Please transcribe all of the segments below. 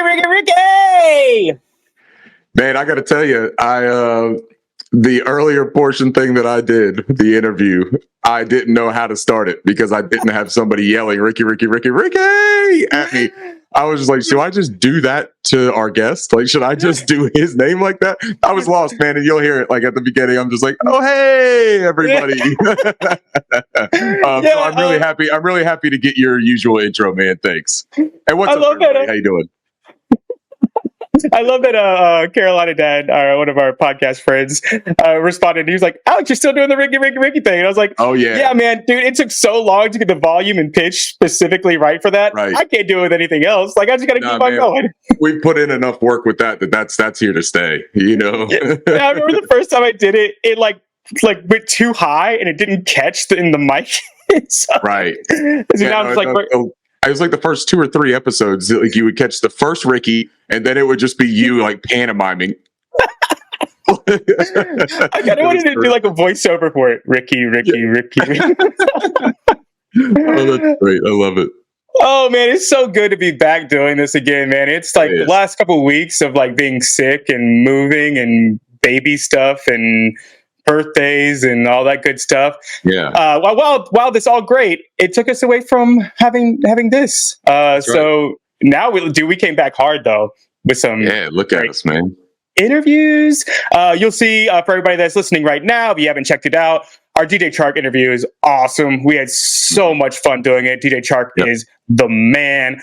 Ricky! Man, I got to tell you, the earlier portion thing that I did, the interview, I didn't know how to start it because I didn't have somebody yelling Ricky at me. I was just like, should I just do that to our guest? Like, should I just do his name like that? I was lost, man, and you'll hear it like at the beginning. I'm just like, oh, hey, everybody. So I'm really happy. I'm really happy to get your usual intro, man. Thanks. And what's up, everybody? How you doing? I love that Carolina Dad, one of our podcast friends, responded. He was like, Alex, you're still doing the Ricky thing. And I was like, oh, yeah. Yeah, man, dude, it took so long to get the volume and pitch specifically right for that. Right. I can't do it with anything else. Like, I just got to keep on going. We put in enough work with that's here to stay, you know? Yeah, I remember the first time I did it, it like went too high and it didn't catch in the mic. So, right. It was like the first 2 or 3 episodes, like you would catch the first Ricky, and then it would just be you like pantomiming. I kind of wanted to do like a voiceover for it. Ricky. Oh, that's great. I love it. Oh man, it's so good to be back doing this again, man. It's like the last couple of weeks of like being sick and moving and baby stuff and birthdays and all that good stuff. Yeah. While this all great, it took us away from having this. So now we came back hard though with some. Yeah, look at us, man. Interviews. You'll see for everybody that's listening right now, if you haven't checked it out, our DJ Chark interview is awesome. We had so much fun doing it. DJ Chark is the man.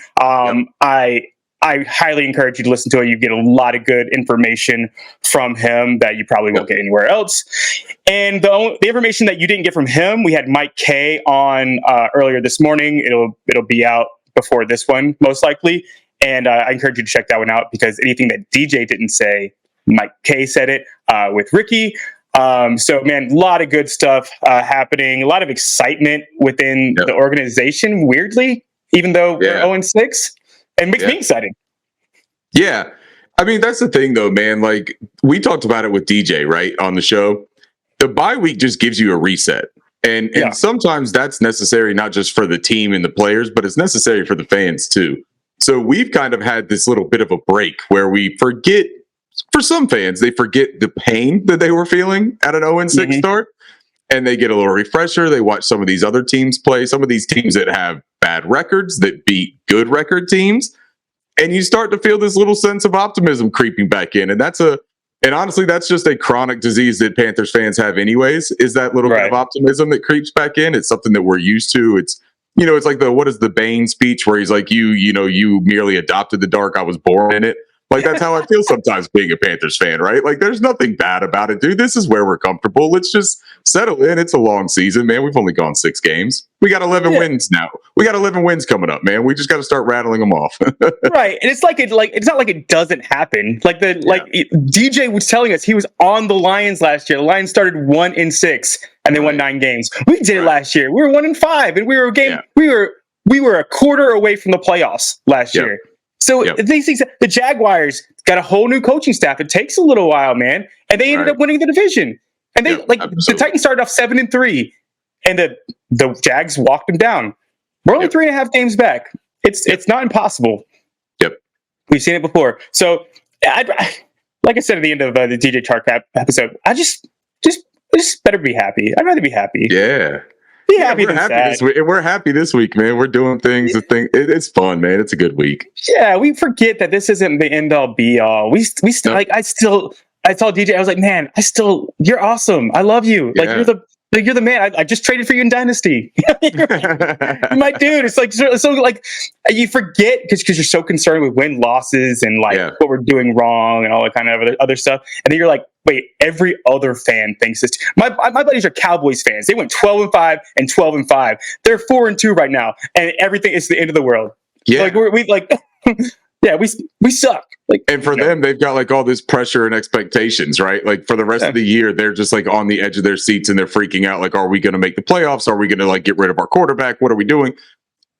I highly encourage you to listen to it. You get a lot of good information from him that you probably won't get anywhere else. And the information that you didn't get from him, we had Mike K on earlier this morning. It'll be out before this one, most likely. And I encourage you to check that one out because anything that DJ didn't say, Mike K said it with Ricky. So, man, a lot of good stuff happening. A lot of excitement within the organization, weirdly, even though we're 0-6. And makes me excited. Yeah. I mean, that's the thing, though, man. Like, we talked about it with DJ, right, on the show. The bye week just gives you a reset. And sometimes that's necessary not just for the team and the players, but it's necessary for the fans, too. So we've kind of had this little bit of a break where we forget, for some fans, they forget the pain that they were feeling at an 0-6 start. And they get a little refresher. They watch some of these other teams play, some of these teams that have bad records that beat good record teams. And you start to feel this little sense of optimism creeping back in. And honestly, that's just a chronic disease that Panthers fans have anyways, is that little bit of optimism that creeps back in. It's something that we're used to. It's, it's like what is the Bane speech where he's like, you merely adopted the dark. I was born in it. Like, that's how I feel sometimes being a Panthers fan, right? Like, there's nothing bad about it, dude. This is where we're comfortable. Let's just settle in. It's a long season, man. We've only gone 6 games. We got 11 wins now. We got 11 wins coming up, man. We just got to start rattling them off. Right. And it's it's not like it doesn't happen. DJ was telling us he was on the Lions last year. The Lions started 1-6 and they won 9 games. We did it last year. We were 1-5 and we were a quarter away from the playoffs last year. So these things, the Jaguars got a whole new coaching staff. It takes a little while, man. And they ended up winning the division. And they the Titans started off 7-3 and the Jags walked them down. We're only 3.5 games back. It's not impossible. Yep. We've seen it before. So like I said at the end of the DJ Chark episode, I just better be happy. I'd rather be happy. Yeah. We're happy this week. We're happy this week, man. We're doing things. It's fun, man. It's a good week. Yeah, we forget that this isn't the end all be all. We still I told DJ, I was like, man, you're awesome. I love you. Like you're the man. I just traded for you in Dynasty. You're my dude. It's like so like you forget because you're so concerned with win losses and what we're doing wrong and all that kind of other stuff. And then you're like, wait, every other fan thinks this. My buddies are Cowboys fans. They went 12-5 and 12-5. They're 4-2 right now, and everything is the end of the world. Yeah, we suck. And for them, they've got all this pressure and expectations, right? Like for the rest of the year, they're just on the edge of their seats and they're freaking out. Like, are we going to make the playoffs? Are we going to get rid of our quarterback? What are we doing?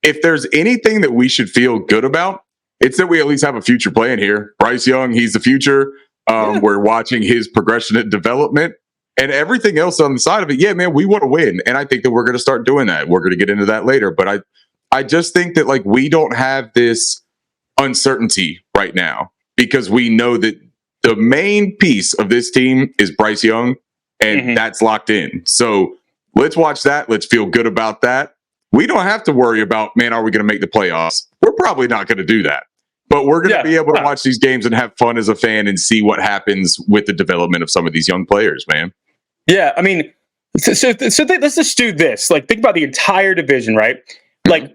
If there's anything that we should feel good about, it's that we at least have a future plan here. Bryce Young, he's the future. We're watching his progression and development and everything else on the side of it. Yeah, man, we want to win. And I think that we're going to start doing that. We're going to get into that later. But I just think that we don't have this uncertainty right now because we know that the main piece of this team is Bryce Young, and that's locked in. So let's watch that. Let's feel good about that. We don't have to worry about, man, are we going to make the playoffs? We're probably not going to do that. But we're going to be able to watch these games and have fun as a fan and see what happens with the development of some of these young players, man. Yeah, I mean, so let's just do this. Like, think about the entire division, right? Like,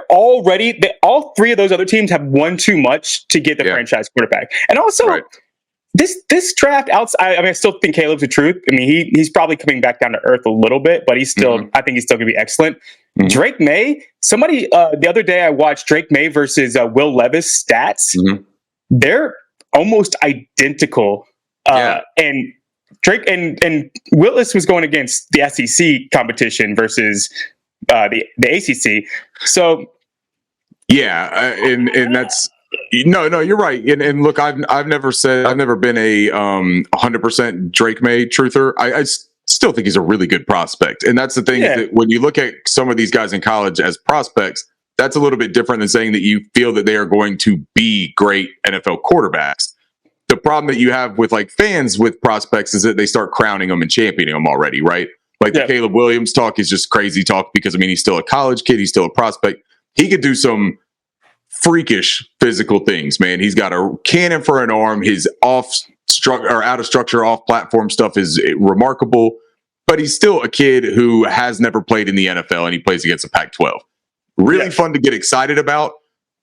all three of those other teams have won too much to get the franchise quarterback. And also, this draft outside, I mean, I still think Caleb's the truth. I mean, he's probably coming back down to earth a little bit, but he's still, I think he's still going to be excellent. Drake May, somebody, the other day I watched Drake May versus Will Levis stats. They're almost identical. And Drake and Willis was going against the SEC competition versus the ACC. So, and that's no, you're right. And look, I've never been a 100% Drake May truther. I still think he's a really good prospect, and that's the thing that when you look at some of these guys in college as prospects, that's a little bit different than saying that you feel that they are going to be great NFL quarterbacks. The problem that you have with like fans with prospects is that they start crowning them and championing them already, right? Like the Caleb Williams talk is just crazy talk because, I mean, he's still a college kid. He's still a prospect. He could do some freakish physical things, man. He's got a cannon for an arm. His out of structure, off platform stuff is remarkable, but he's still a kid who has never played in the NFL and he plays against a Pac-12. Really fun to get excited about,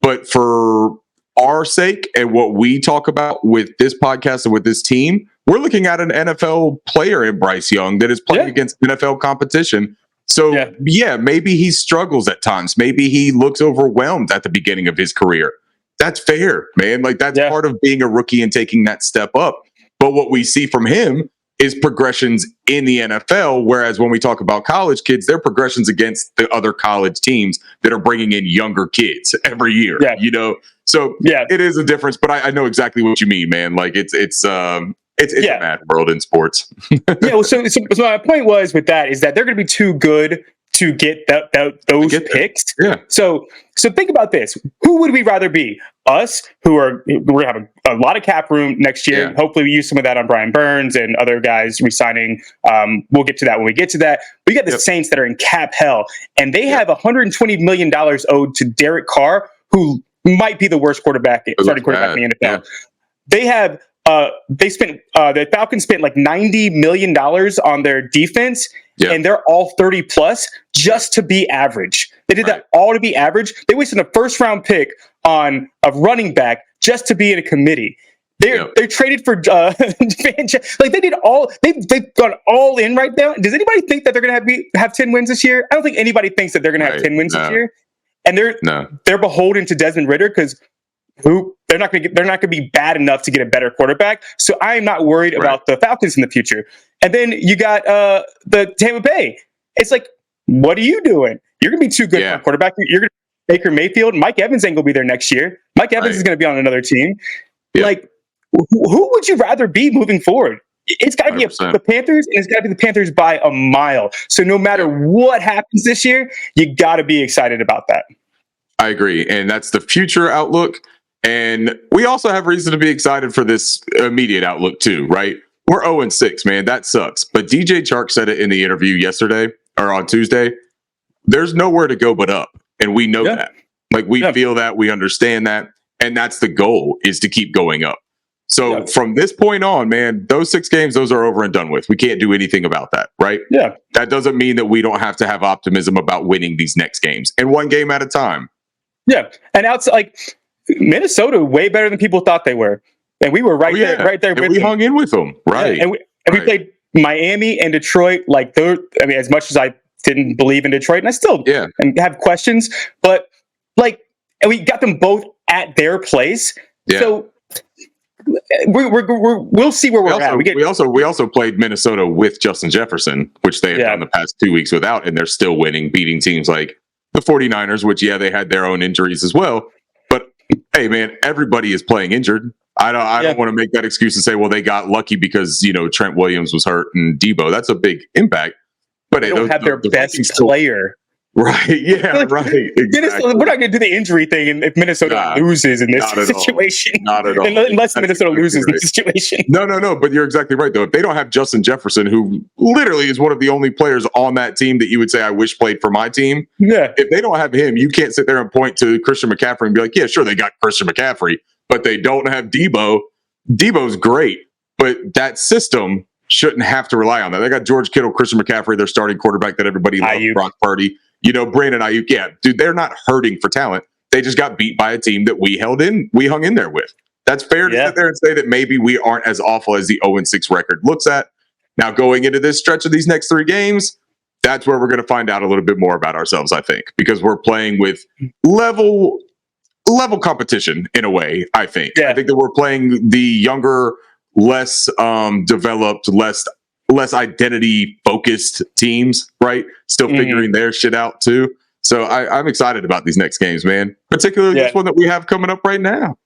but for our sake and what we talk about with this podcast and with this team, we're looking at an NFL player in Bryce Young that is playing against NFL competition. So, maybe he struggles at times. Maybe he looks overwhelmed at the beginning of his career. That's fair, man. Like, that's part of being a rookie and taking that step up. But what we see from him is progressions in the NFL, whereas when we talk about college kids, they're progressions against the other college teams that are bringing in younger kids every year, you know? So, it is a difference, but I know exactly what you mean, man. Like, it's a mad world in sports. So my point was with that is that they're going to be too good to get those picks. So think about this. Who would we rather be? Us, we're going to have a lot of cap room next year. Hopefully we use some of that on Brian Burns and other guys resigning. We'll get to that when we get to that. We got the Saints that are in cap hell, and they have $120 million owed to Derek Carr, who might be the worst starting quarterback in the NFL. They have the Falcons spent like $90 million on their defense, and they're all 30 plus just to be average. They did that all to be average. They wasted a first round pick on a running back just to be in a committee. They're traded for like they've gone all in right now. Does anybody think that they're going to have 10 wins this year? I don't think anybody thinks that they're going to have 10 wins this year. And they're beholden to Desmond Ridder because they're not going to be bad enough to get a better quarterback. So I am not worried about the Falcons in the future. And then you got the Tampa Bay. It's like, what are you doing? You're going to be too good for a quarterback. You're going to Baker Mayfield. Mike Evans ain't going to be there next year. Mike Evans is going to be on another team. Like, who would you rather be moving forward? It's got to be the Panthers, and it's got to be the Panthers by a mile. So no matter what happens this year, you got to be excited about that. I agree. And that's the future outlook. And we also have reason to be excited for this immediate outlook too, right? We're 0-6, man. That sucks. But DJ Chark said it in the interview yesterday or on Tuesday. There's nowhere to go but up. And we know that. Like, we feel that. We understand that. And that's the goal, is to keep going up. So from this point on, man, those 6 games, those are over and done with. We can't do anything about that, right? Yeah. That doesn't mean that we don't have to have optimism about winning these next games, and one game at a time. Yeah. And outside, like, Minnesota, way better than people thought they were. And we were right there and with we them. hung in with them. Right. And we played Miami and Detroit. Like, I mean, as much as I didn't believe in Detroit, and I still have questions, but like, and we got them both at their place. Yeah. So we'll see where we're at. We also played Minnesota with Justin Jefferson, which they have done the past 2 weeks without, and they're still winning, beating teams like the 49ers, which they had their own injuries as well. But hey, man, everybody is playing injured. I don't want to make that excuse and say, well, they got lucky because Trent Williams was hurt and Debo. That's a big impact. But they don't have their best player. Right. Yeah. Right. Minnesota, Exactly. we're not going to do the injury thing if Minnesota loses in this situation. Not at all. Unless That's Minnesota exactly loses right. in this situation. No. But you're exactly right, though. If they don't have Justin Jefferson, who literally is one of the only players on that team that you would say I wish played for my team. Yeah. If they don't have him, you can't sit there and point to Christian McCaffrey and be like, yeah, sure, they got Christian McCaffrey, but they don't have Debo. Debo's great, but that system shouldn't have to rely on that. They got George Kittle, Christian McCaffrey, their starting quarterback that everybody loves, Brock Purdy. Brandon Ayuk. Yeah, dude, they're not hurting for talent. They just got beat by a team that we hung in there with. That's fair to sit there and say that maybe we aren't as awful as the 0-6 record looks at. Now, going into this stretch of these next 3 games, that's where we're going to find out a little bit more about ourselves, I think, because we're playing with level competition in a way, I think. I think that we're playing the younger, less developed, less identity focused teams, right? Still figuring their shit out too. So I'm excited about these next games, man. Particularly this one that we have coming up right now.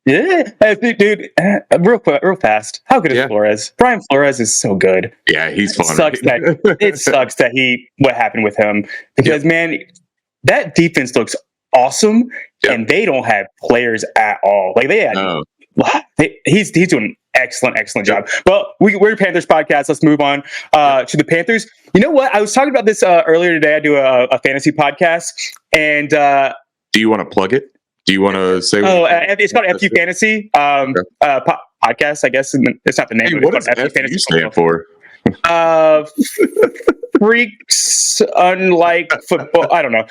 Yeah, dude. Real fast. How good is Flores? Brian Flores is so good. Yeah, he's fun. It sucks that what happened with him because man, that defense looks awesome, and they don't have players at all. Like they had. He's doing excellent job. Well, we're a Panthers podcast. Let's move on to the Panthers. You know what? I was talking about this earlier today. I do a fantasy podcast, and do you want to plug it? Do you want to say? It's called FU Fantasy podcast. I guess it's not the name. Hey, what does FU Fantasy stand for? Freaks unlike football. I don't know.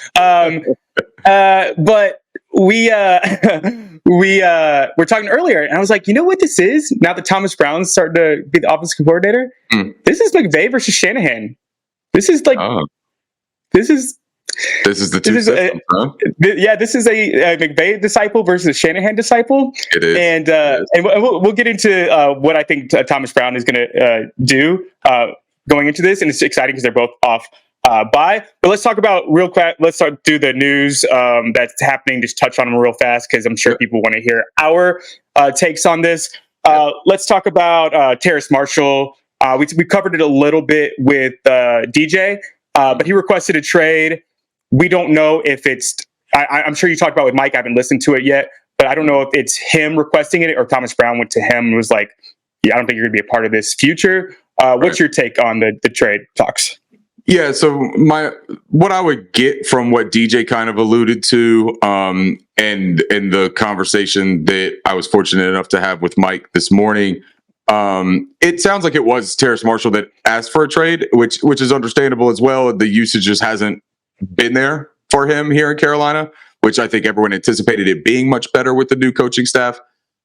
But we're talking earlier, and I was like, you know what this is? Now that Thomas Brown's starting to be the offensive coordinator, this is McVay versus Shanahan. This is like this is the two systems, huh? This is a McVay disciple versus a Shanahan disciple. It is, and we'll get into what I think Thomas Brown is going to do going into this, and it's exciting because they're both off. But let's talk about real quick. Let's do the news that's happening. Just touch on them real fast because I'm sure people want to hear our takes on this. Let's talk about Terrace Marshall. We covered it a little bit with DJ, but he requested a trade. We don't know if it's. I'm sure you talked about it with Mike. I haven't listened to it yet, but I don't know if it's him requesting it or Thomas Brown went to him and was like, "Yeah, I don't think you're going to be a part of this future." What's your take on the trade talks? Yeah, so what I would get from what DJ kind of alluded to, and in the conversation that I was fortunate enough to have with Mike this morning, it sounds like it was Terrace Marshall that asked for a trade, which is understandable as well. The usage just hasn't been there for him here in Carolina, which I think everyone anticipated it being much better with the new coaching staff.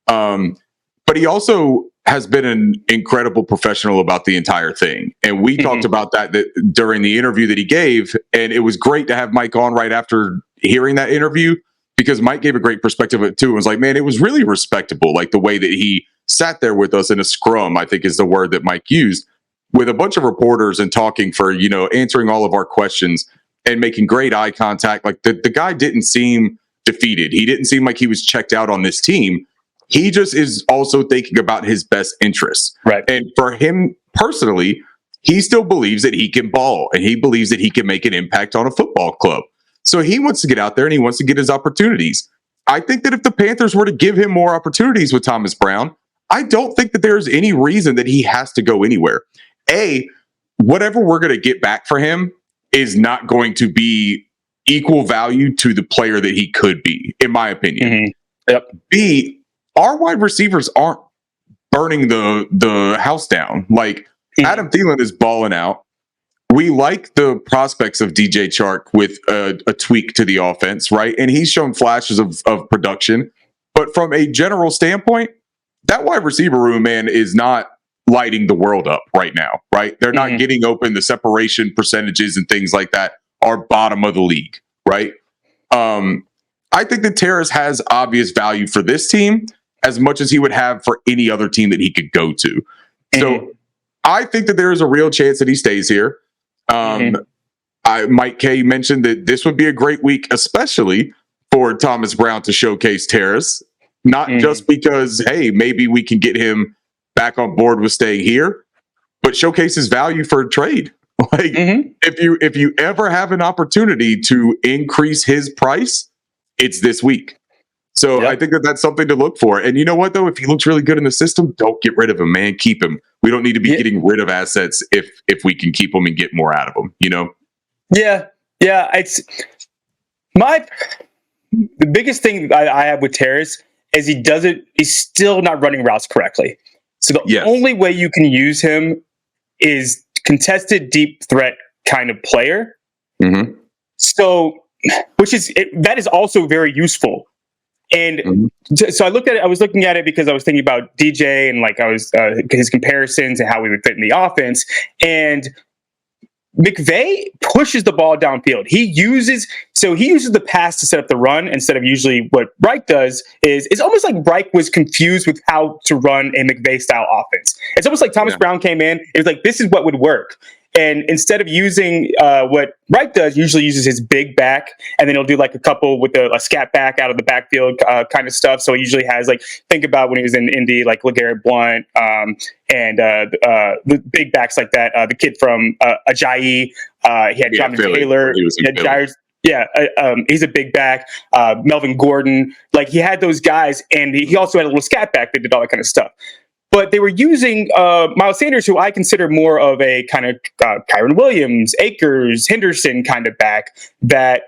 But he also has been an incredible professional about the entire thing. And we talked about that during the interview that he gave. And it was great to have Mike on right after hearing that interview, because Mike gave a great perspective of it too. It was like, man, it was really respectable. Like the way that he sat there with us in a scrum, I think is the word that Mike used, with a bunch of reporters and talking for, answering all of our questions and making great eye contact. Like the guy didn't seem defeated. He didn't seem like he was checked out on this team. He just is also thinking about his best interests. Right. And for him personally, he still believes that he can ball and he believes that he can make an impact on a football club. So he wants to get out there and he wants to get his opportunities. I think that if the Panthers were to give him more opportunities with Thomas Brown, I don't think that there's any reason that he has to go anywhere. Whatever we're going to get back for him is not going to be equal value to the player that he could be, in my opinion. Yep. B, our wide receivers aren't burning the house down. Like Adam Thielen is balling out. We like the prospects of DJ Chark with a tweak to the offense, right? And he's shown flashes of production. But from a general standpoint, that wide receiver room, man, is not lighting the world up right now, right? They're not getting open. The separation percentages and things like that are bottom of the league, right? I think that Terrace has obvious value for this team as much as he would have for any other team that he could go to. So I think that there is a real chance that he stays here. Mike K mentioned that this would be a great week, especially for Thomas Brown to showcase Terrace, not just because, hey, maybe we can get him back on board with staying here, but showcase his value for a trade. Like if you ever have an opportunity to increase his price, it's this week. So I think that's something to look for. And you know what, though? If he looks really good in the system, don't get rid of him, man. Keep him. We don't need to be getting rid of assets if we can keep them and get more out of them, you know? Yeah. It's the biggest thing I have with Terrace is he's still not running routes correctly. So the only way you can use him is contested deep threat kind of player. So, that is also very useful. And so I was looking at it because I was thinking about DJ and like I was his comparisons and how we would fit in the offense. And McVay pushes the ball downfield. He uses the pass to set up the run instead of usually what Reich does. It's almost like Reich was confused with how to run a McVay style offense. It's almost like Thomas Brown came in. It was like, this is what would work. And instead of using what Reich does, usually uses his big back, and then he'll do like a couple with a scat back out of the backfield kind of stuff. So he usually has like, think about when he was in Indy, like LeGarrette Blount and the big backs like that. The kid from Ajayi, he had Jonathan Taylor. He's a big back. Melvin Gordon, like he had those guys, and he also had a little scat back that did all that kind of stuff. But they were using Miles Sanders, who I consider more of a kind of Kyron Williams, Akers, Henderson kind of back that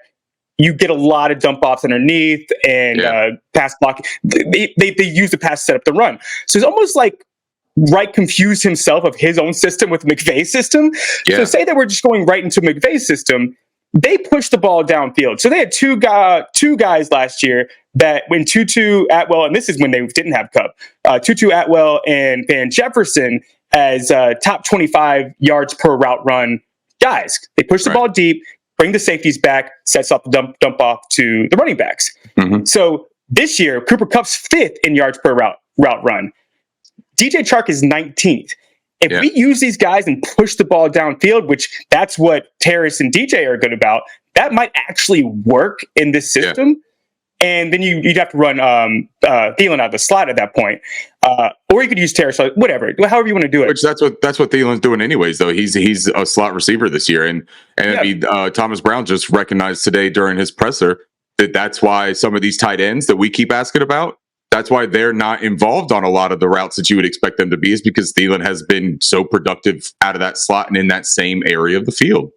you get a lot of dump offs underneath and pass block. They use the pass to set up the run. So it's almost like Wright confused himself of his own system with McVay's system. So say that we're just going right into McVay's system. They pushed the ball downfield. So they had two guys last year that when Tutu Atwell, and this is when they didn't have Cup, Tutu Atwell and Van Jefferson as top 25 yards per route run guys. They push the ball deep, bring the safeties back, sets off the dump off to the running backs. So this year, Cooper Kupp's 5th in yards per route run. DJ Chark is 19th. If we use these guys and push the ball downfield, which that's what Terrace and DJ are good about, that might actually work in this system. And then you'd have to run Thielen out of the slot at that point. Or you could use Terrace, whatever, however you want to do it. Which that's what Thielen's doing anyways, though. He's a slot receiver this year. And I mean, Thomas Brown just recognized today during his presser that's why some of these tight ends that we keep asking about, that's why they're not involved on a lot of the routes that you would expect them to be, is because Thielen has been so productive out of that slot and in that same area of the field.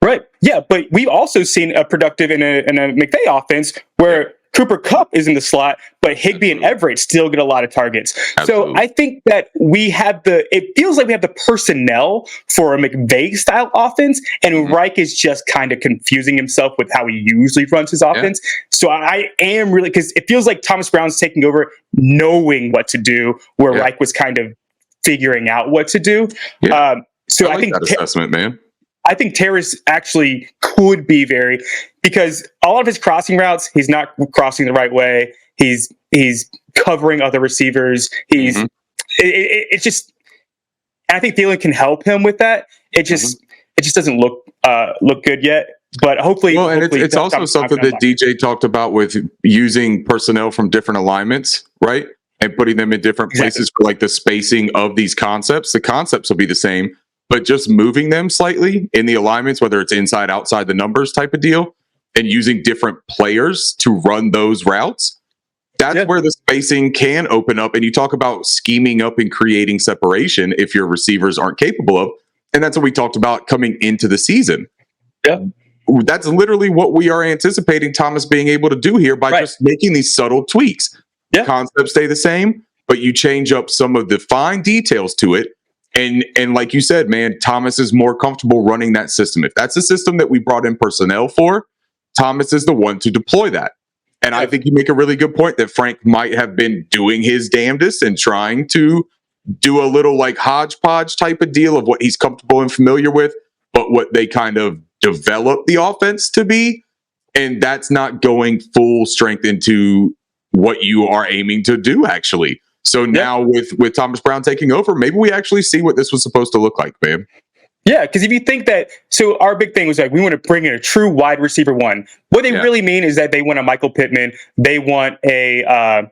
Right. Yeah, but we've also seen a productive in a McVay offense where Cooper Kupp is in the slot, but Higbee and Everett still get a lot of targets. So I think that it feels like we have the personnel for a McVay style offense, and Reich is just kind of confusing himself with how he usually runs his offense. So I am really, because it feels like Thomas Brown's taking over knowing what to do, where Reich was kind of figuring out what to do. So I think that assessment, man. I think Terrace actually could be because all of his crossing routes, he's not crossing the right way. He's covering other receivers. It's just, I think Thielen can help him with that. It just doesn't look good yet. But hopefully, and it's also something that DJ talked about with using personnel from different alignments, right? And putting them in different places for like the spacing of these concepts. The concepts will be the same, but just moving them slightly in the alignments, whether it's inside, outside the numbers type of deal, and using different players to run those routes. That's where the spacing can open up. And you talk about scheming up and creating separation if your receivers aren't capable of. And that's what we talked about coming into the season. Yeah. That's literally what we are anticipating Thomas being able to do here by just making these subtle tweaks. The concepts stay the same, but you change up some of the fine details to it. And like you said, man, Thomas is more comfortable running that system. If that's the system that we brought in personnel for, Thomas is the one to deploy that. And I think you make a really good point that Frank might have been doing his damnedest and trying to do a little like hodgepodge type of deal of what he's comfortable and familiar with, but what they kind of develop the offense to be. And that's not going full strength into what you are aiming to do, actually. So now with Thomas Brown taking over, maybe we actually see what this was supposed to look like, man. Yeah, because if you think that, so our big thing was like, we want to bring in a true wide receiver one. What they really mean is that they want a Michael Pittman. They want a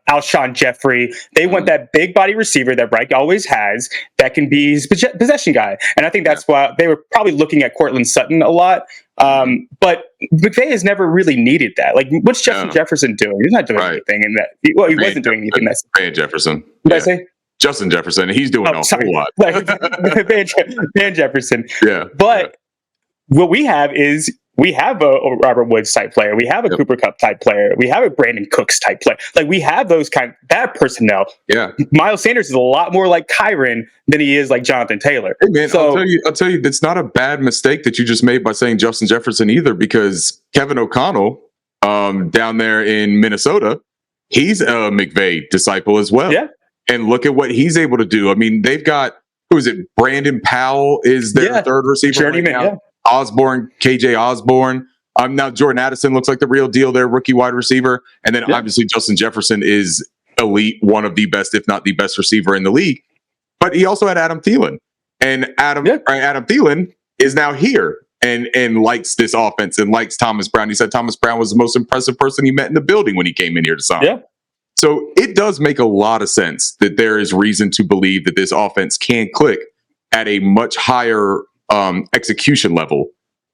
Alshon Jeffrey. They want that big body receiver that Reich always has that can be his possession guy. And I think that's why they were probably looking at Cortland Sutton a lot. But McVay has never really needed that. Like, what's Justin Jefferson doing? He's not doing anything in that. Well, he wasn't doing anything. That's Van Jefferson. What did I say? Justin Jefferson. He's doing a whole lot. Van Jefferson. Yeah. But what we have is we have a Robert Woods type player. We have a Cooper Kupp type player. We have a Brandon Cooks type player. Like, we have those that personnel. Yeah. Miles Sanders is a lot more like Kyron than he is like Jonathan Taylor. Hey man, so, I'll tell you, it's not a bad mistake that you just made by saying Justin Jefferson either, because Kevin O'Connell, down there in Minnesota, he's a McVay disciple as well. Yeah. And look at what he's able to do. I mean, they've got, who is it? Brandon Powell is their third receiver. Journeyman, right now. Osborne, KJ Osborne. Now Jordan Addison looks like the real deal, their rookie wide receiver. And then obviously Justin Jefferson is elite, one of the best, if not the best receiver in the league. But he also had Adam Thielen. And Adam Thielen is now here and likes this offense and likes Thomas Brown. He said Thomas Brown was the most impressive person he met in the building when he came in here to sign. Yeah. So it does make a lot of sense that there is reason to believe that this offense can click at a much higher execution level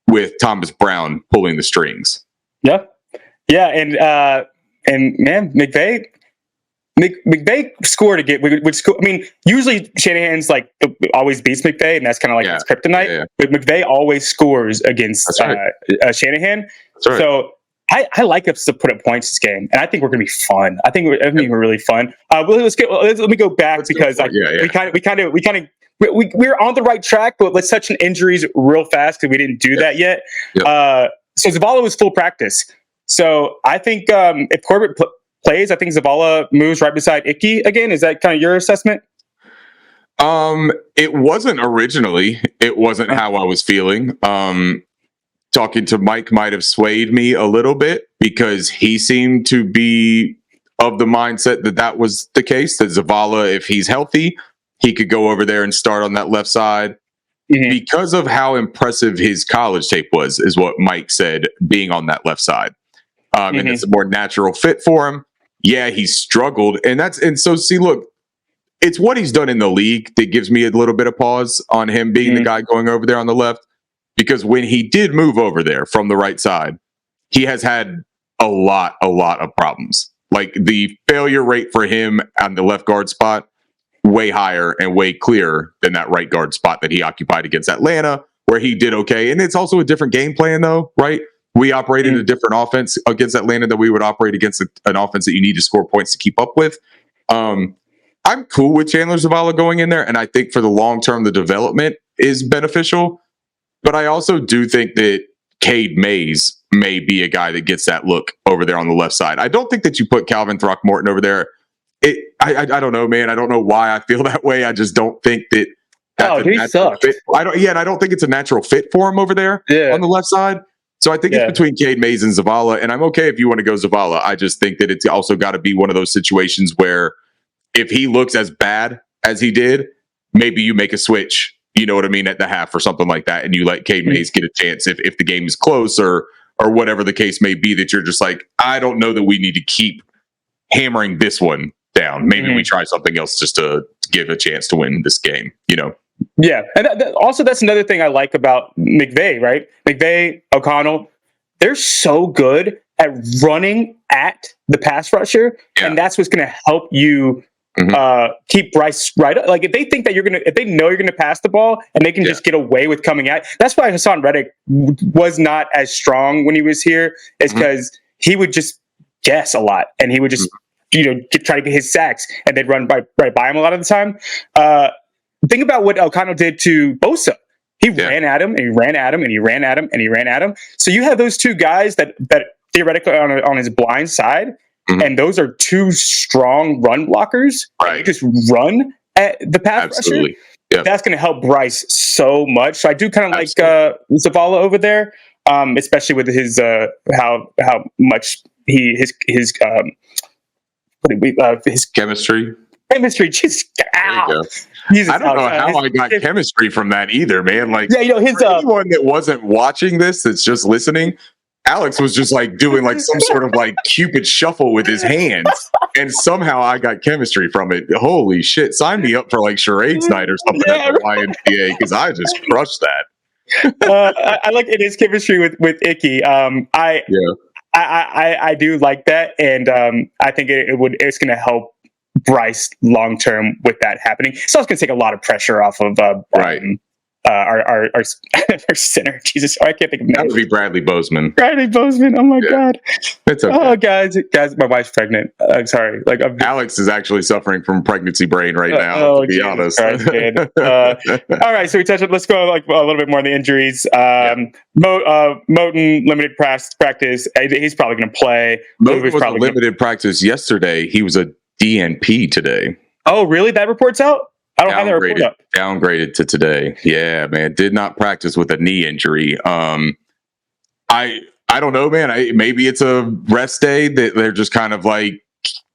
with Thomas Brown pulling the strings. Yeah. Yeah. And man, McVay scored again. Would score. I mean, usually Shanahan's like always beats McVay, and that's kind of like his kryptonite. Yeah. But McVay always scores against Shanahan. Right. So I like us to put up points this game, and I think we're going to be fun. I think we're really fun. Let me go back because we're on the right track, but let's touch on injuries real fast because we didn't do that yet. So Zavala was full practice. So I think if Corbett plays, I think Zavala moves right beside Icky again. Is that kind of your assessment? It wasn't originally. It wasn't how I was feeling. Talking to Mike might have swayed me a little bit because he seemed to be of the mindset that was the case, that Zavala, if he's healthy, he could go over there and start on that left side. Because of how impressive his college tape was, is what Mike said, being on that left side. And it's a more natural fit for him. Yeah, he struggled. So see, look, it's what he's done in the league that gives me a little bit of pause on him being the guy going over there on the left. Because when he did move over there from the right side, he has had a lot of problems. Like, the failure rate for him on the left guard spot, way higher and way clearer than that right guard spot that he occupied against Atlanta, where he did okay. And it's also a different game plan, though, right? We operated a different offense against Atlanta than we would operate against an offense that you need to score points to keep up with. I'm cool with Chandler Zavala going in there, and I think for the long term, the development is beneficial. But I also do think that Cade Mays may be a guy that gets that look over there on the left side. I don't think that you put Calvin Throckmorton over there. I don't know, man. I don't know why I feel that way. I just don't think that that's a natural fit. And I don't think it's a natural fit for him over there on the left side. So I think it's between Cade Mays and Zavala, and I'm okay if you want to go Zavala. I just think that it's also got to be one of those situations where if he looks as bad as he did, maybe you make a switch. You know what I mean, at the half or something like that, and you let Cade Mays get a chance if the game is close or whatever the case may be, that you're just like, I don't know that we need to keep hammering this one down. Maybe we try something else just to give a chance to win this game, you know? Yeah. And also, that's another thing I like about McVay, right? McVay, O'Connell, they're so good at running at the pass rusher, and that's what's going to help you keep Bryce right up. Like, if they think that if they know you're gonna pass the ball and they can just get away with coming at, that's why Hassan Reddick was not as strong when he was here, is because he would just guess a lot and he would just try to get his sacks and they'd run right by him a lot of the time. Think about what O'Connell did to Bosa. He ran at him and he ran at him and he ran at him and he ran at him. So you have those two guys that theoretically on his blind side. And those are two strong run blockers. Right. You just run at the pass rusher. Yep. That's going to help Bryce so much. So I do kind of like Zavala over there, especially with his how much his chemistry. chemistry. Just ow. I don't know how I got chemistry from that either, man. Like, yeah, his for anyone that wasn't watching this, that's just listening, Alex was just like doing like some sort of like Cupid shuffle with his hands, and somehow I got chemistry from it. Holy shit! Sign me up for like charades night or something at the YMCA because I just crushed that. I like it is chemistry with Icky. I do like that, and I think it's going to help Bryce long term with that happening. It's also going to take a lot of pressure off of our center. Jesus, I can't think of that would be Bradley Bozeman. Bradley Bozeman. Oh my god. It's okay. Oh guys, my wife's pregnant. I'm sorry. Like Alex is actually suffering from pregnancy brain right now. To be honest. Christ, all right, so we touched. Let's go like a little bit more on the injuries. Moten limited practice. He's probably going to play. Moten was probably limited practice yesterday. He was a DNP today. Oh, really? That report's out? I don't have that report up. Downgraded to today. Yeah, man. Did not practice with a knee injury. I don't know, man. Maybe it's a rest day that they're just kind of like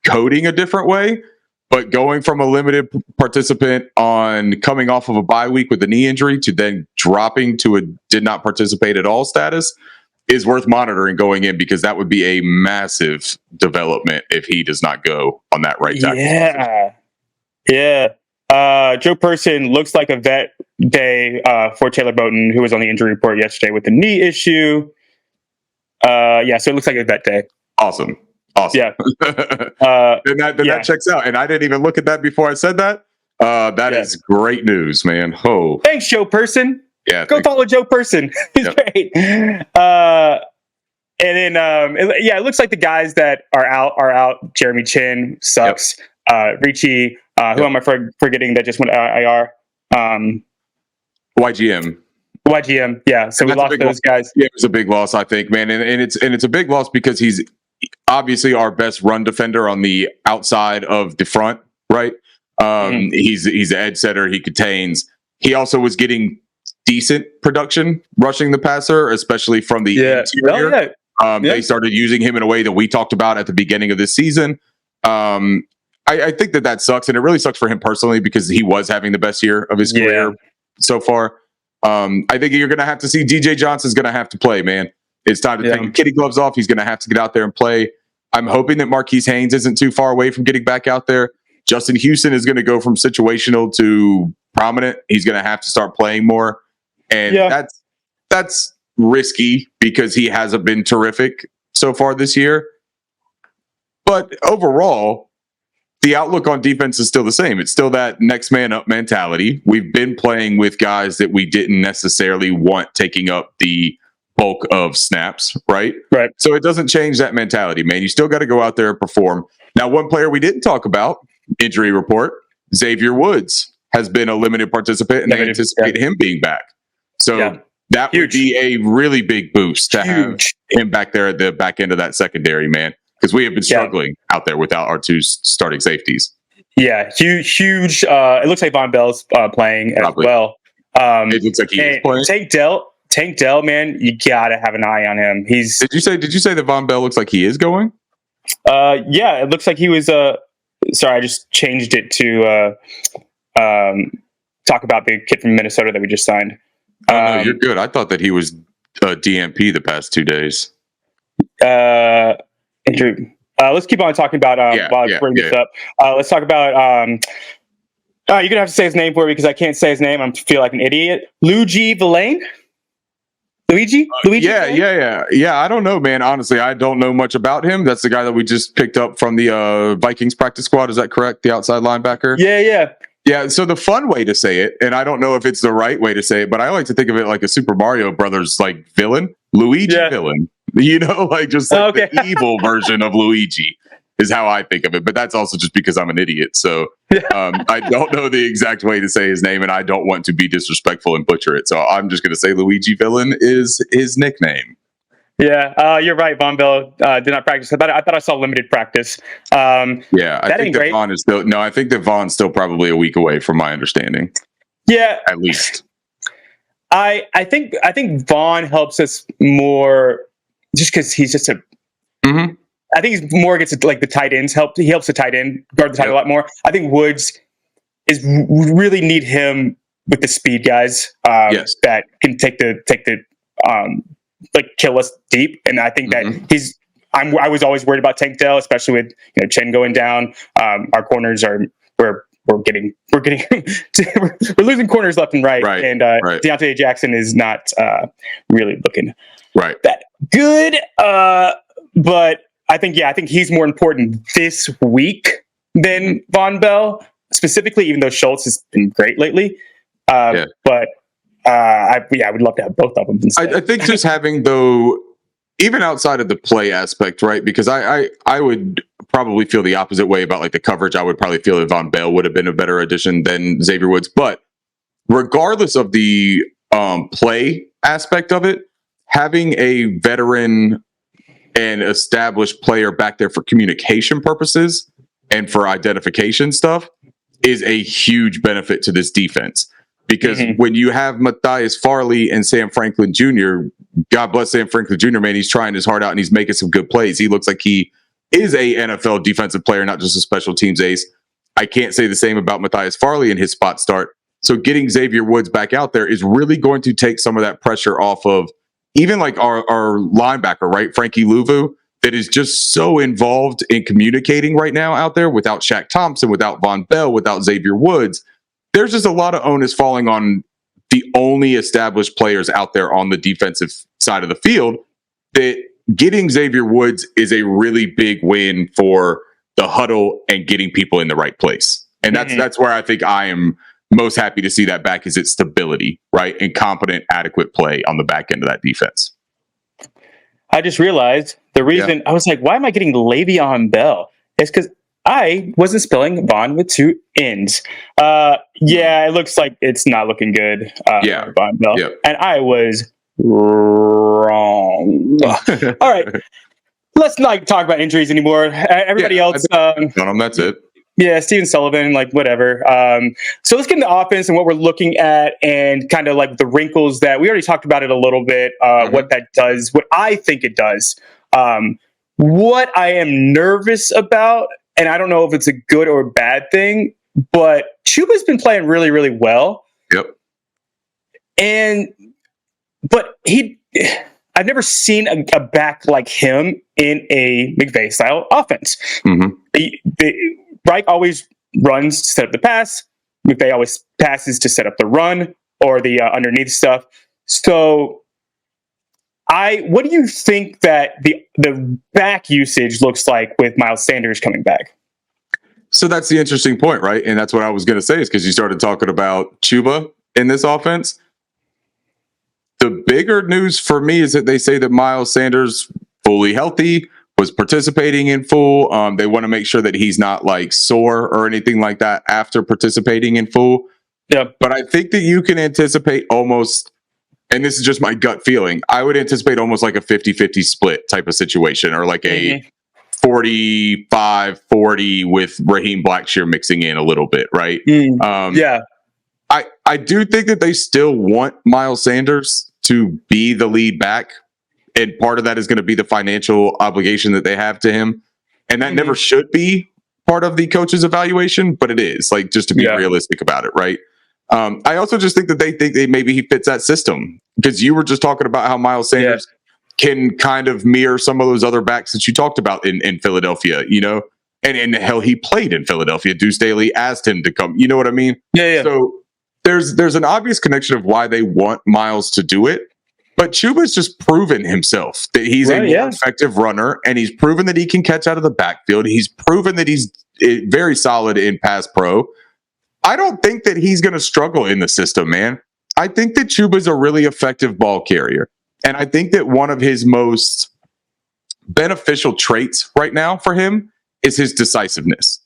coding a different way. But going from a limited participant on coming off of a bye week with a knee injury to then dropping to a did not participate at all status is worth monitoring going in, because that would be a massive development if he does not go on that right tackle. Yeah. Joe Person looks like a vet day for Taylor Moten, who was on the injury report yesterday with the knee issue. So it looks like a vet day. Awesome. Yeah. Then that checks out. And I didn't even look at that before I said that. That is great news, man. Oh, thanks, Joe Person. Yeah, go follow Joe Person. He's great. And then it looks like the guys that are out. Jeremy Chin sucks. Ricci, who am I forgetting that just went IR? YGM. Yeah. So we lost those guys. Yeah, it was a big loss, I think, man. And it's a big loss because he's obviously our best run defender on the outside of the front, right? He's an edge setter. He contains. He also was getting decent production rushing the passer, especially from the interior. They started using him in a way that we talked about at the beginning of this season. I think that sucks, and it really sucks for him personally because he was having the best year of his career so far. I think you're going to have to see DJ Johnson's going to have to play, man. It's time to take the kitty gloves off. He's going to have to get out there and play. I'm hoping that Marquise Haynes isn't too far away from getting back out there. Justin Houston is going to go from situational to prominent. He's going to have to start playing more. And that's risky because he hasn't been terrific so far this year. But overall, the outlook on defense is still the same. It's still that next man up mentality. We've been playing with guys that we didn't necessarily want taking up the bulk of snaps, right? Right. So it doesn't change that mentality, man. You still got to go out there and perform. Now, one player we didn't talk about, injury report, Xavier Woods has been a limited participant, and they anticipate him being back. So that would be a really big boost to have him back there at the back end of that secondary, man, because we have been struggling out there without our two starting safeties. Yeah, huge. It looks like Von Bell's playing as well. It looks like he is playing. Tank Dell, man, you gotta have an eye on him. Did you say that Von Bell looks like he is going? Yeah, it looks like he was. Sorry, I just changed it to talk about the kid from Minnesota that we just signed. No, you're good. I thought that he was DMP the past 2 days. Andrew, let's keep on talking about while I bring this up. Let's talk about. You're gonna have to say his name for me because I can't say his name. I feel like an idiot. Luigi Villain. Luigi? Yeah. I don't know, man. Honestly, I don't know much about him. That's the guy that we just picked up from the Vikings practice squad. Is that correct? The outside linebacker? Yeah. So the fun way to say it, and I don't know if it's the right way to say it, but I like to think of it like a Super Mario Brothers like villain, Luigi villain. You know, like just like the evil version of Luigi is how I think of it. But that's also just because I'm an idiot. So I don't know the exact way to say his name, and I don't want to be disrespectful and butcher it. So I'm just going to say Luigi Villain is his nickname. Yeah, you're right. Von Bell did not practice. I thought I saw limited practice. I think that Vaughn is still. No, I think that Vaughn's still probably a week away, from my understanding. Yeah, at least. I think Vaughn helps us more, just because he's just a. I think he's more against like the tight ends. He helps the tight end guard the tight end a lot more. I think Woods is really need him with the speed guys that can take the like kill us deep. And I think that I was always worried about Tank Dell, especially with Chen going down. Our corners are we're losing corners left and right. And Deontay Jackson is not really looking that good. But I think he's more important this week than Von Bell specifically, even though Schultz has been great lately. But I would love to have both of them instead. I think just having, though, even outside of the play aspect, right? Because I would probably feel the opposite way about like the coverage. I would probably feel that Von Bell would have been a better addition than Xavier Woods. But regardless of the play aspect of it, having a veteran and established player back there for communication purposes and for identification stuff is a huge benefit to this defense. Because when you have Matthias Farley and Sam Franklin Jr., God bless Sam Franklin Jr., man, he's trying his heart out and he's making some good plays. He looks like he is a NFL defensive player, not just a special teams ace. I can't say the same about Matthias Farley in his spot start. So getting Xavier Woods back out there is really going to take some of that pressure off of even like our linebacker, right? Frankie Louvu, that is just so involved in communicating right now out there without Shaq Thompson, without Von Bell, without Xavier Woods. There's just a lot of onus falling on the only established players out there on the defensive side of the field, that getting Xavier Woods is a really big win for the huddle and getting people in the right place. And that's where I think I am most happy to see that back, is its stability, right? And competent, adequate play on the back end of that defense. I just realized the reason I was like, why am I getting Le'Veon Bell? It's because I wasn't spelling Von with two N's. It looks like it's not looking good. For Von Bell. And I was wrong. All right. Let's not talk about injuries anymore. Everybody else. That's it. Yeah, Steven Sullivan, like whatever. So let's get into offense and what we're looking at and kind of like the wrinkles that we already talked about it a little bit, what that does, what I think it does. What I am nervous about, and I don't know if it's a good or bad thing, but Chuba's been playing really, really well. Yep. But I've never seen a back like him in a McVay style offense. Reich always runs to set up the pass. McVay always passes to set up the run or the underneath stuff. So what do you think that the back usage looks like with Miles Sanders coming back? So that's the interesting point, right? And that's what I was going to say, is because you started talking about Chuba in this offense. The bigger news for me is that they say that Miles Sanders, fully healthy, was participating in full. They want to make sure that he's not like sore or anything like that after participating in full. Yeah. But I think that you can anticipate almost, and this is just my gut feeling, I would anticipate almost like a 50-50 split type of situation, or like a 45-40 with Raheem Blackshear mixing in a little bit, right? I do think that they still want Miles Sanders to be the lead back. And part of that is going to be the financial obligation that they have to him. And that never should be part of the coach's evaluation, but it is, like, just to be realistic about it, right? I also just think that they think that maybe he fits that system, because you were just talking about how Miles Sanders can kind of mirror some of those other backs that you talked about in Philadelphia, and hell, he played in Philadelphia. Deuce Staley asked him to come. You know what I mean? Yeah. So there's an obvious connection of why they want Miles to do it. But Chuba's just proven himself that he's a more effective runner, and he's proven that he can catch out of the backfield. He's proven that he's very solid in pass pro. I don't think that he's going to struggle in the system, man. I think that Chuba's a really effective ball carrier. And I think that one of his most beneficial traits right now for him is his decisiveness.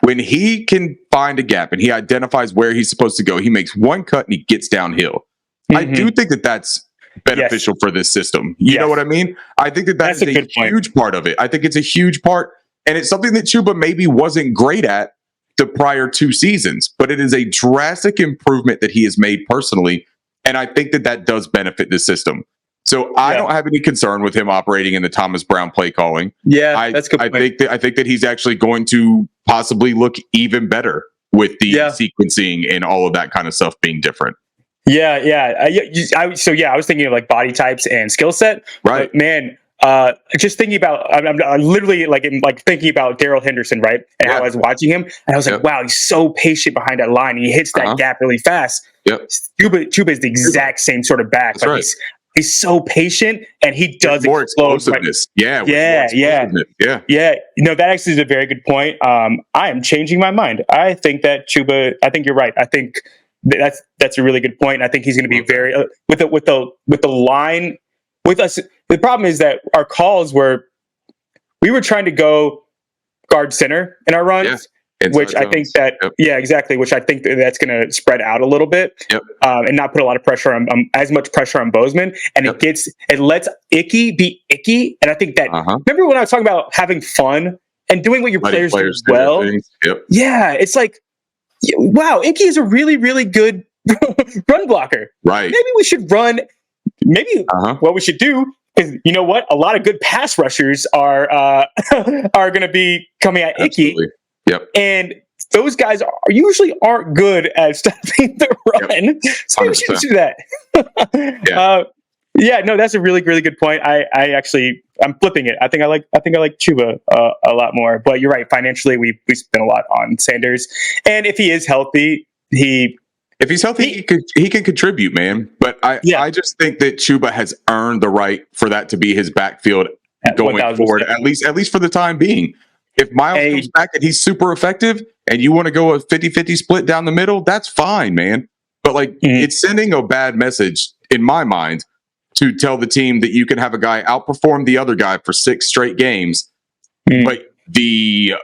When he can find a gap and he identifies where he's supposed to go, he makes one cut and he gets downhill. I do think that that's beneficial for this system. You know what I mean? I think that that's a huge part of it. I think it's a huge part, and it's something that Chuba maybe wasn't great at the prior 2 seasons, but it is a drastic improvement that he has made personally, and I think that that does benefit the system. So I don't have any concern with him operating in the Thomas Brown play calling. Yeah, that's good. I think that he's actually going to possibly look even better with the sequencing and all of that kind of stuff being different. I was thinking of like body types and skill set. Right, but man. Just thinking about, I'm literally thinking about Darrell Henderson, right? And how I was watching him, and I was like, wow, he's so patient behind that line. And he hits that gap really fast. Chuba is the exact same sort of back. That's right. He's so patient, and he does more explode. Explosiveness. Yeah. That actually is a very good point. I am changing my mind. I think that Chuba. I think you're right. I think that's a really good point. I think he's going to be very with the line. With us, the problem is that our calls we were trying to go guard center in our runs, which I think that, exactly. Which I think that's going to spread out a little bit, and not put a lot of pressure on as much pressure on Bozeman, and it lets Icky be Icky, and I think that remember when I was talking about having fun and doing what your players do well, it's like, wow, Icky is a really, really good run blocker. Right? Maybe we should run. Maybe what we should do is, you know what? A lot of good pass rushers are going to be coming at Icky. And those guys usually aren't good at stopping the run. So we should do that. That's a really, really good point. I'm flipping it. I think I like Chuba a lot more. But you're right. Financially, we spend a lot on Sanders, and if he is healthy, if he's healthy, he can contribute, man. But I just think that Chuba has earned the right for that to be his backfield going forward, at least for the time being. If Miles comes back and he's super effective and you want to go a 50-50 split down the middle, that's fine, man. But it's sending a bad message in my mind to tell the team that you can have a guy outperform the other guy for 6 straight games, but the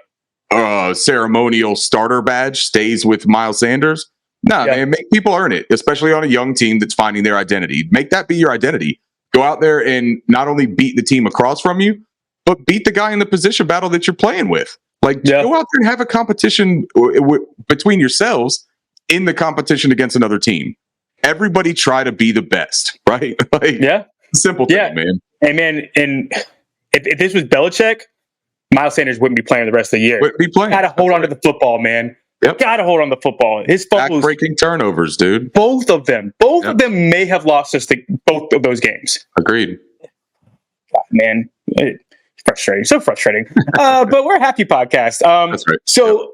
ceremonial starter badge stays with Miles Sanders. Man, make people earn it, especially on a young team that's finding their identity. Make that be your identity. Go out there and not only beat the team across from you, but beat the guy in the position battle that you're playing with. Go out there and have a competition between yourselves in the competition against another team. Everybody try to be the best, right? Simple thing, man. And man, and if this was Belichick, Miles Sanders wouldn't be playing the rest of the year. Wouldn't be playing. Got to hold on to the football, man. Got to hold on the football. His fumbles, back-breaking turnovers, dude. Both of them may have lost us both of those games. Agreed. God, man, frustrating, so frustrating. But we're a happy podcast. That's right. So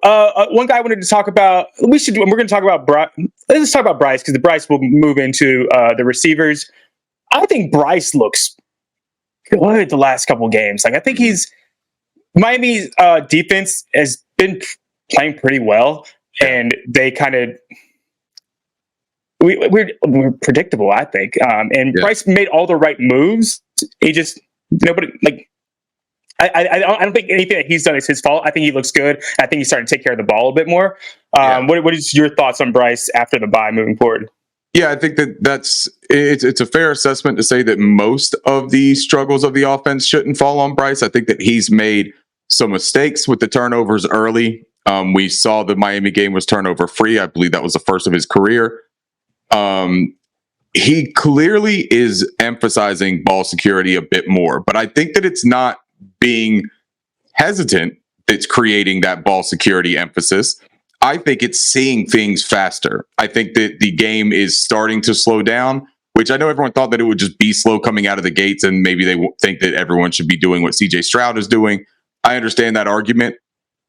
one guy I wanted to talk about. We're going to talk about Bryce. Let's talk about Bryce because Bryce will move into the receivers. I think Bryce looks good the last couple of games. I think Miami's defense has been playing pretty well, and they kind of we're predictable, I think. And Bryce made all the right moves. He just nobody I don't think anything that he's done is his fault. I think he looks good. I think he's starting to take care of the ball a bit more. What is your thoughts on Bryce after the bye moving forward? Yeah, I think it's a fair assessment to say that most of the struggles of the offense shouldn't fall on Bryce. I think that he's made some mistakes with the turnovers early. We saw the Miami game was turnover free. I believe that was the first of his career. He clearly is emphasizing ball security a bit more, but I think that it's not being hesitant that's creating that ball security emphasis. I think it's seeing things faster. I think that the game is starting to slow down, which I know everyone thought that it would just be slow coming out of the gates, and maybe they think that everyone should be doing what CJ Stroud is doing. I understand that argument,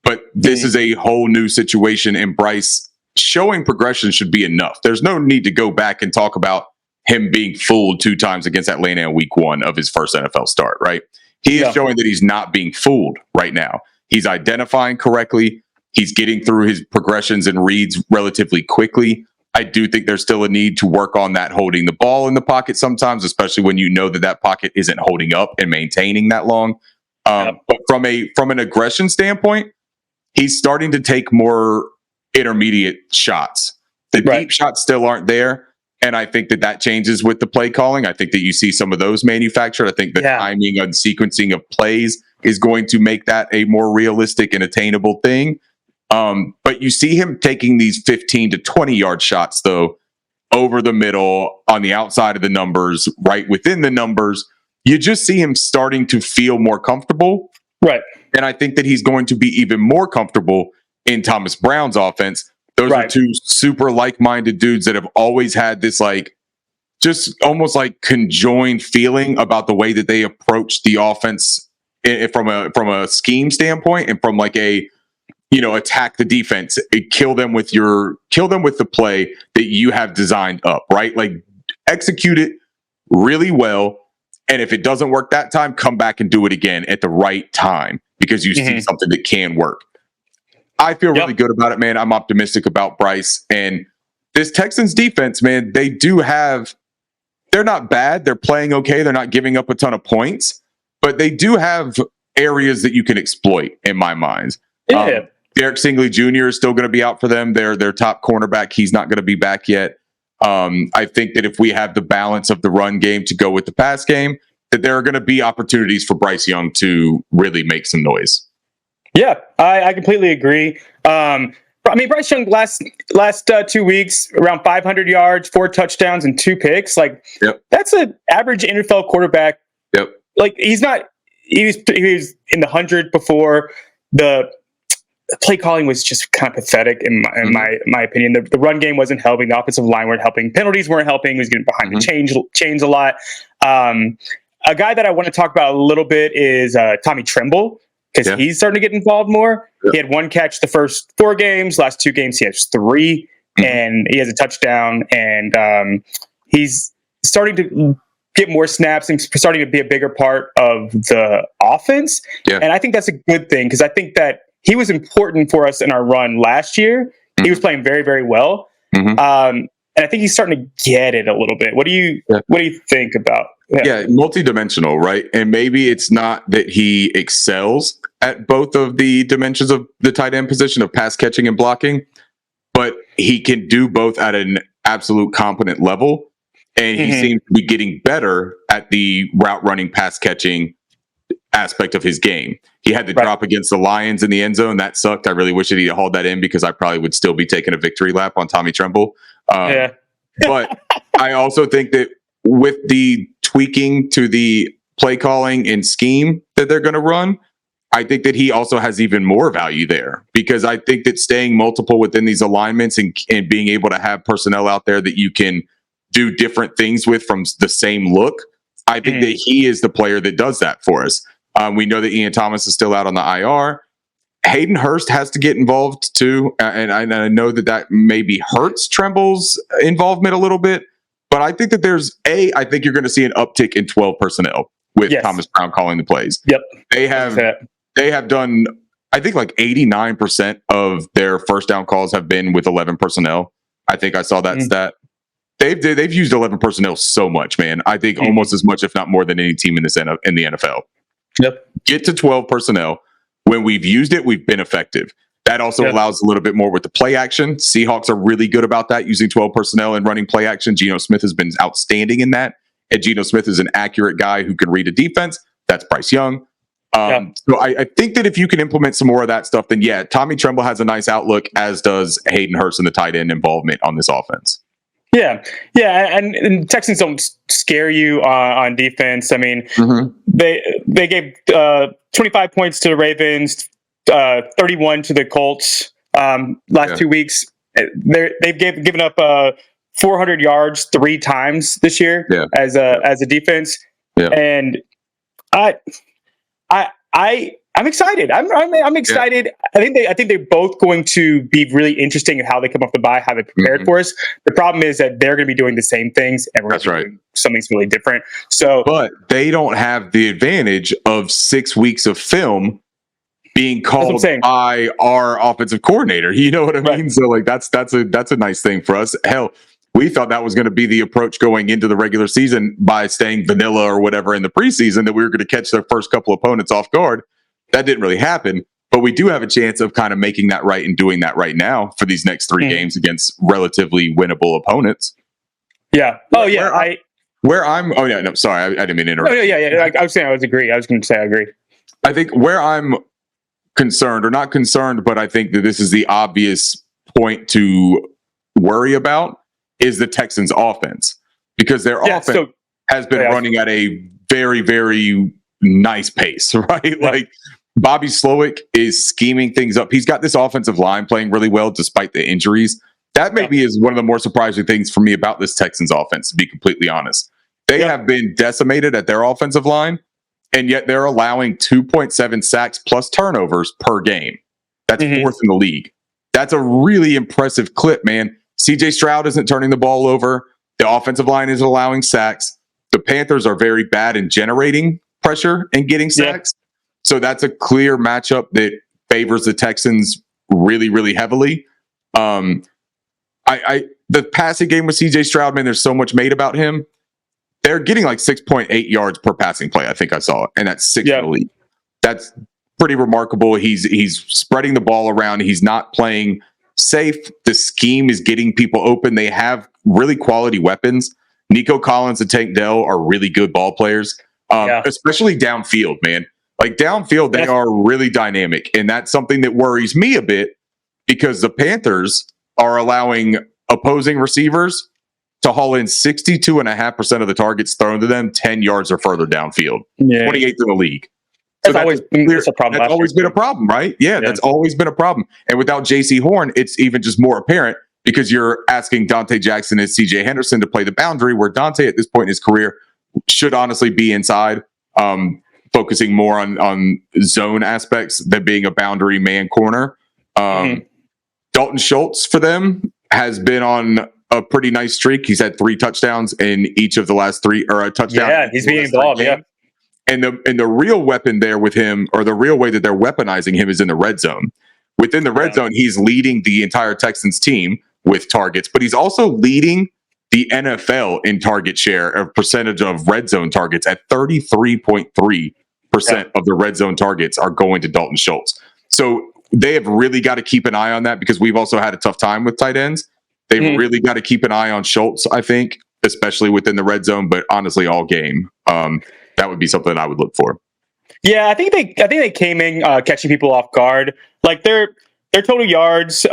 but this is a whole new situation, and Bryce showing progression should be enough. There's no need to go back and talk about him being fooled 2 times against Atlanta in week 1 of his first NFL start, right? He is showing that he's not being fooled right now. He's identifying correctly. He's getting through his progressions and reads relatively quickly. I do think there's still a need to work on that holding the ball in the pocket sometimes, especially when you know that pocket isn't holding up and maintaining that long. But from an aggression standpoint, he's starting to take more intermediate shots. The deep shots still aren't there. And I think that changes with the play calling. I think that you see some of those manufactured. I think the timing and sequencing of plays is going to make that a more realistic and attainable thing. But you see him taking these 15 to 20 yard shots, though, over the middle, on the outside of the numbers, right within the numbers. You just see him starting to feel more comfortable. Right. And I think that he's going to be even more comfortable in Thomas Brown's offense. Those are two super like-minded dudes that have always had this like just almost like conjoined feeling about the way that they approach the offense from a scheme standpoint, and from like a, you know, attack the defense, kill them with the play that you have designed up, right? Like execute it really well. And if it doesn't work that time, come back and do it again at the right time because you see something that can work. I feel really good about it, man. I'm optimistic about Bryce. And this Texans defense, man, they're not bad. They're playing okay. They're not giving up a ton of points, but they do have areas that you can exploit in my mind. Yeah. Derek Stingley Jr. is still going to be out for them. Their top cornerback. He's not going to be back yet. I think that if we have the balance of the run game to go with the pass game, that there are going to be opportunities for Bryce Young to really make some noise. Yeah, I completely agree. I mean, Bryce Young last 2 weeks, around 500 yards, 4 touchdowns, and 2 picks. Like, that's an average NFL quarterback. Yep. Like, he was in the 100 before. The play calling was just kind of pathetic in my opinion. The run game wasn't helping. The offensive line weren't helping. Penalties weren't helping. He was getting behind the chains a lot. A guy that I want to talk about a little bit is Tommy Tremble, because he's starting to get involved more. He had 1 catch the first 4 games. Last 2 games, he has 3, and he has a touchdown. And he's starting to get more snaps and starting to be a bigger part of the offense. Yeah. And I think that's a good thing, because I think that he was important for us in our run last year. He was playing very, very well. And I think he's starting to get it a little bit. What do you think about that? Yeah, multidimensional, right? And maybe it's not that he excels at both of the dimensions of the tight end position of pass catching and blocking, but he can do both at an absolute competent level. And he seems to be getting better at the route running, pass catching aspect of his game. He had the drop against the Lions in the end zone. That sucked. I really wish that he hauled that in, because I probably would still be taking a victory lap on Tommy Tremble. But I also think that with the tweaking to the play calling and scheme that they're going to run, I think that he also has even more value there, because I think that staying multiple within these alignments and being able to have personnel out there that you can do different things with from the same look, I think that he is the player that does that for us. We know that Ian Thomas is still out on the IR. Hayden Hurst has to get involved too. And I know that maybe hurts Tremble's involvement a little bit. But I think that I think you're going to see an uptick in 12 personnel with Thomas Brown calling the plays. Yep. They have done, I think, like 89% of their first down calls have been with 11 personnel. I think I saw that stat. They've used 11 personnel so much, man. I think almost as much, if not more, than any team in the NFL. Yep. Get to 12 personnel. When we've used it, we've been effective. That also allows a little bit more with the play action. Seahawks are really good about that, using 12 personnel and running play action. Geno Smith has been outstanding in that. And Geno Smith is an accurate guy who can read a defense. That's Bryce Young. So I think that if you can implement some more of that stuff, then Tommy Tremble has a nice outlook, as does Hayden Hurst and the tight end involvement on this offense. Yeah, and Texans don't scare you on defense. I mean, they gave 25 points to the Ravens, 31 to the Colts last 2 weeks. They've given up 400 yards 3 times this year as a defense, and I'm excited. I'm excited. I think they're both going to be really interesting in how they come off the bye, how they prepared for us. The problem is that they're going to be doing the same things, and we're going to be doing something really different. But they don't have the advantage of 6 weeks of film being called by our offensive coordinator. You know what I mean? So like that's a nice thing for us. Hell, we thought that was going to be the approach going into the regular season by staying vanilla or whatever in the preseason, that we were going to catch their first couple opponents off guard. That didn't really happen, but we do have a chance of kind of making that right and doing that right now for these next 3 games against relatively winnable opponents. Yeah. Oh, yeah. I didn't mean to interrupt. Oh, yeah. I was going to say I agree. I think where I'm concerned, or not concerned, but I think that this is the obvious point to worry about, is the Texans' offense, because their offense has been running at a very, very nice pace, right? Yeah. Like Bobby Slowick is scheming things up. He's got this offensive line playing really well despite the injuries. That maybe is one of the more surprising things for me about this Texans offense, to be completely honest. They have been decimated at their offensive line, and yet they're allowing 2.7 sacks plus turnovers per game. That's fourth in the league. That's a really impressive clip, man. CJ Stroud isn't turning the ball over. The offensive line is allowing sacks. The Panthers are very bad in generating pressure and getting sacks. So that's a clear matchup that favors the Texans really, really heavily. The passing game with CJ Stroud, man, there's so much made about him. They're getting like 6.8 yards per passing play, I think I saw, and that's sixth in the league. That's pretty remarkable. He's spreading the ball around. He's not playing safe. The scheme is getting people open. They have really quality weapons. Nico Collins and Tank Dell are really good ball players, especially downfield, man. Like downfield, they are really dynamic, and that's something that worries me a bit because the Panthers are allowing opposing receivers to haul in 62.5% of the targets thrown to them 10 yards or further downfield. 28th in the league. So that's always been a problem, right? Yeah, that's always been a problem. And without J.C. Horn, it's even just more apparent because you're asking Dante Jackson and C.J. Henderson to play the boundary, where Dante at this point in his career should honestly be inside, focusing more on zone aspects than being a boundary man corner. Dalton Schultz for them has been on a pretty nice streak. He's had 3 touchdowns in each of the last 3, or a touchdown. Yeah, he's being involved. Yeah. And the real weapon there with him, or the real way that they're weaponizing him, is in the red zone. Within the red zone, he's leading the entire Texans team with targets, but he's also leading the NFL in target share of percentage of red zone targets at 33.3% of the red zone targets are going to Dalton Schultz. So they have really got to keep an eye on that, because we've also had a tough time with tight ends. They've really got to keep an eye on Schultz, I think, especially within the red zone, but honestly, all game. That would be something I would look for. Yeah, I think they came in catching people off guard. Like their total yards,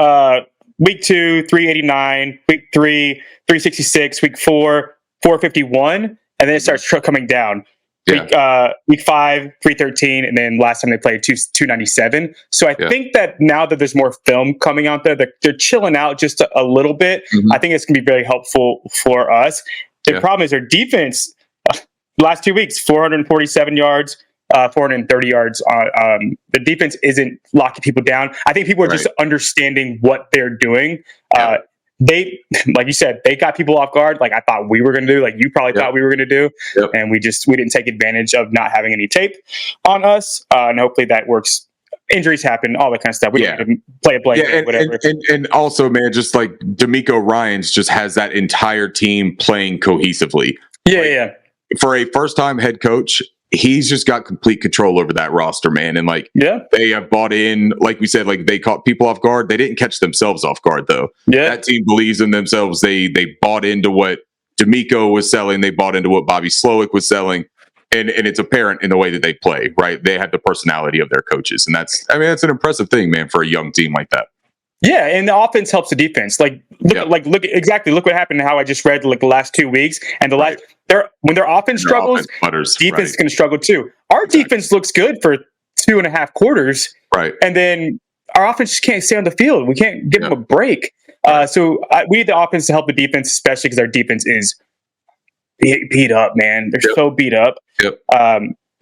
week 2, 389, week 3, 366, week 4, 451, and then it starts coming down. Week 5, 313, and then last time they played 297. So I think that now that there's more film coming out there, they're chilling out just a little bit. I think it's going to be very helpful for us. The problem is their defense. Last 2 weeks, 447 yards, 430 yards. The defense isn't locking people down. I think people are just understanding what they're doing. They, like you said, they got people off guard, like I thought we were going to do, like you probably thought we were going to do. And we didn't take advantage of not having any tape on us. And hopefully that works. Injuries happen, all that kind of stuff. We don't have to play a play, whatever. And also, man, just like D'Amico Ryans just has that entire team playing cohesively. For a first-time head coach, he's just got complete control over that roster, man. And they have bought in, like we said, like they caught people off guard. They didn't catch themselves off guard, though. That team believes in themselves. They bought into what D'Amico was selling. They bought into what Bobby Slowick was selling. And it's apparent in the way that they play, right? They have the personality of their coaches. And that's an impressive thing, man, for a young team like that. Yeah, and the offense helps the defense. Look what happened. How I just read the last 2 weeks, and when their offense struggles, defense is going to struggle too. Our defense looks good for 2.5 quarters, right? And then our offense just can't stay on the field. We can't give them a break. So we need the offense to help the defense, especially because our defense is beat up, man. They're so beat up.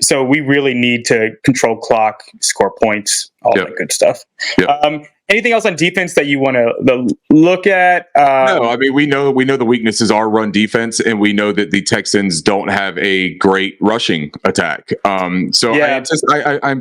So we really need to control clock, score points, all that good stuff. Anything else on defense that you want to look at? No, I mean we know the weaknesses are run defense, and we know that the Texans don't have a great rushing attack. I'm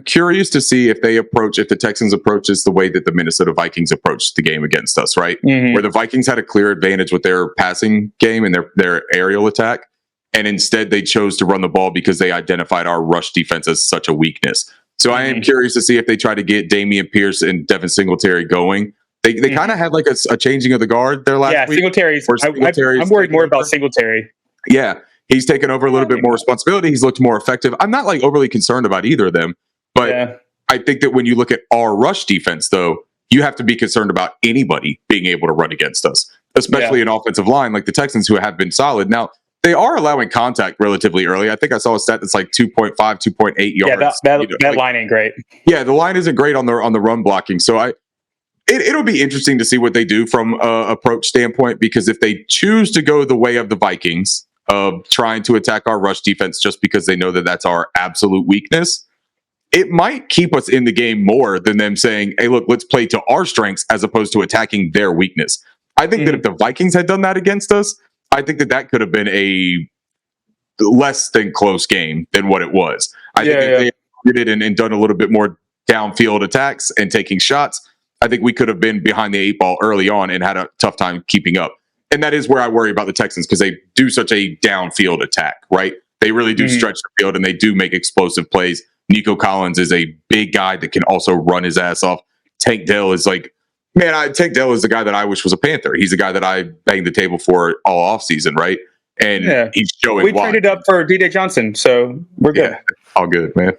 curious to see if the Texans approach this the way that the Minnesota Vikings approached the game against us, right? Where the Vikings had a clear advantage with their passing game and their aerial attack, and instead they chose to run the ball because they identified our rush defense as such a weakness. So I am curious to see if they try to get Dameon Pierce and Devin Singletary going. They kind of had like a changing of the guard there last week. I'm worried more about Singletary. Yeah, he's taken over a little bit more responsibility. He's looked more effective. I'm not like overly concerned about either of them, but I think that when you look at our rush defense, though, you have to be concerned about anybody being able to run against us. especially an offensive line like the Texans, who have been solid. Now, they are allowing contact relatively early. I think I saw a stat that's like 2.5, 2.8 yards. Yeah, that line ain't great. Yeah, the line isn't great on the run blocking. So it'll be interesting to see what they do from a approach standpoint, because if they choose to go the way of the Vikings of trying to attack our rush defense just because they know that that's our absolute weakness, it might keep us in the game more than them saying, hey, look, let's play to our strengths as opposed to attacking their weakness. I think that if the Vikings had done that against us, I think that could have been a less than close game than what it was. I think if they did it and done a little bit more downfield attacks and taking shots, I think we could have been behind the 8 ball early on and had a tough time keeping up. And that is where I worry about the Texans, because they do such a downfield attack, right? They really do stretch the field and they do make explosive plays. Nico Collins is a big guy that can also run his ass off. Tank Dell is like, Tank Dell is the guy that I wish was a Panther. He's the guy that I banged the table for all offseason, right? And he's showing we traded up for DJ Johnson, so we're good. Yeah, all good, man.